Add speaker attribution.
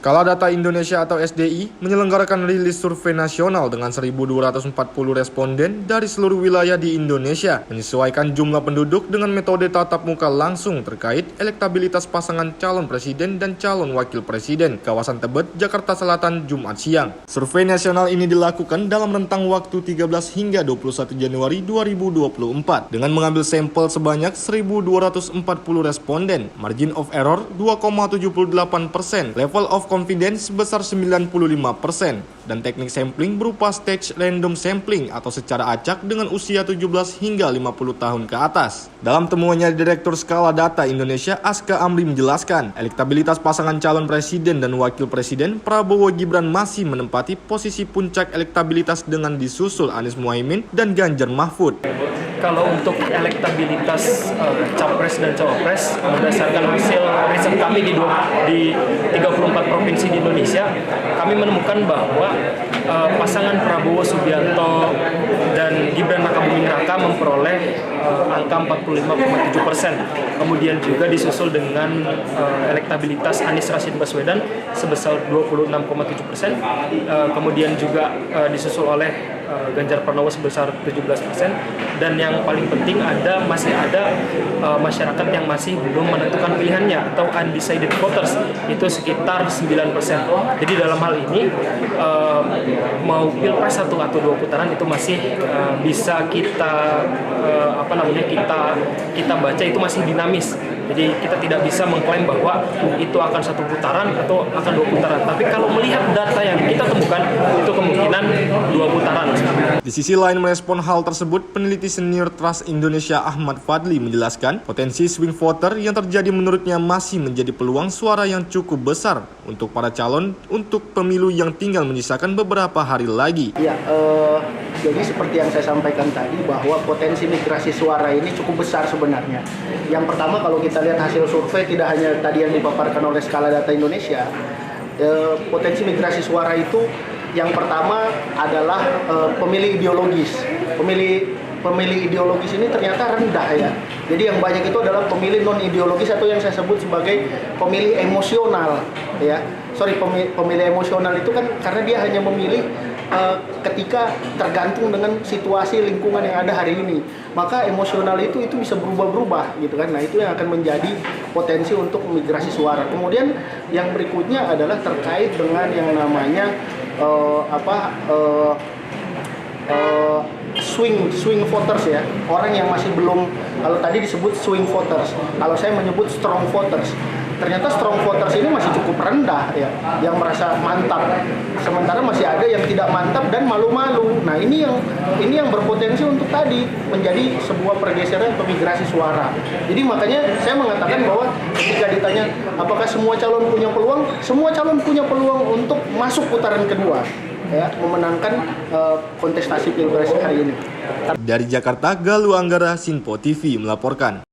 Speaker 1: Skala Data Indonesia atau SDI menyelenggarakan rilis survei nasional dengan 1.240 responden dari seluruh wilayah di Indonesia, menyesuaikan jumlah penduduk dengan metode tatap muka langsung terkait elektabilitas pasangan calon presiden dan calon wakil presiden kawasan Tebet, Jakarta Selatan, Jumat siang. Survei nasional ini dilakukan dalam rentang waktu 13 hingga 21 Januari 2024 dengan mengambil sampel sebanyak 1.240 responden. Margin of error 2,78%, level of confidence sebesar 95%, dan teknik sampling berupa stage random sampling atau secara acak dengan usia 17 hingga 50 tahun ke atas. Dalam temuannya, Direktur Skala Data Indonesia Aska Amri menjelaskan, elektabilitas pasangan calon presiden dan wakil presiden Prabowo Gibran masih menempati posisi puncak elektabilitas dengan disusul Anies Muhaimin dan Ganjar Mahfud.
Speaker 2: Kalau untuk elektabilitas capres dan cawapres, berdasarkan hasil riset kami di 34 provinsi di Indonesia, kami menemukan bahwa pasangan Prabowo Subianto dan Gibran Rakabuming Raka memperoleh angka 45,7%. Kemudian juga disusul dengan elektabilitas Anies Rashid Baswedan sebesar 26,7%. Kemudian juga disusul oleh Ganjar Pranowo sebesar 17%, dan yang paling penting masih ada masyarakat yang masih belum menentukan pilihannya atau undecided voters, itu sekitar 9%. Jadi dalam hal ini mau pilpres 1 atau 2 putaran itu masih bisa kita kita baca itu masih dinamis. Jadi kita tidak bisa mengklaim bahwa itu akan 1 putaran atau akan 2 putaran. Tapi kalau melihat data yang kita temukan, itu kemungkinan 2 putaran.
Speaker 1: Di sisi lain, merespon hal tersebut, peneliti senior Trust Indonesia Ahmad Fadli menjelaskan, potensi swing voter yang terjadi menurutnya masih menjadi peluang suara yang cukup besar untuk para calon untuk pemilu yang tinggal menyisakan beberapa hari lagi.
Speaker 3: Ya, jadi seperti yang saya sampaikan tadi, bahwa potensi migrasi suara ini cukup besar sebenarnya. Yang pertama, kalau kita lihat hasil survei, tidak hanya tadi yang dipaparkan oleh Skala Data Indonesia, potensi migrasi suara itu yang pertama adalah pemilih ideologis. Pemilih ideologis ini ternyata rendah ya. Jadi yang banyak itu adalah pemilih non ideologis atau yang saya sebut sebagai pemilih emosional ya. Pemilih emosional itu kan karena dia hanya memilih ketika tergantung dengan situasi lingkungan yang ada hari ini. Maka emosional itu bisa berubah-berubah gitu kan. Nah, itu yang akan menjadi potensi untuk migrasi suara. Kemudian yang berikutnya adalah terkait dengan yang namanya swing voters ya, orang yang masih belum, kalau tadi disebut swing voters, kalau saya menyebut strong voters. Ternyata strong voters ini masih cukup rendah ya, yang merasa mantap, sementara masih ada yang tidak mantap dan malu-malu. Nah, ini yang berpotensi untuk tadi menjadi sebuah pergeseran migrasi suara. Jadi makanya saya mengatakan bahwa ketika ditanya apakah semua calon punya peluang, semua calon punya peluang untuk masuk putaran kedua ya, memenangkan kontestasi pilpres hari ini.
Speaker 1: Dari Jakarta, Galuh Anggara, Sinpo TV melaporkan.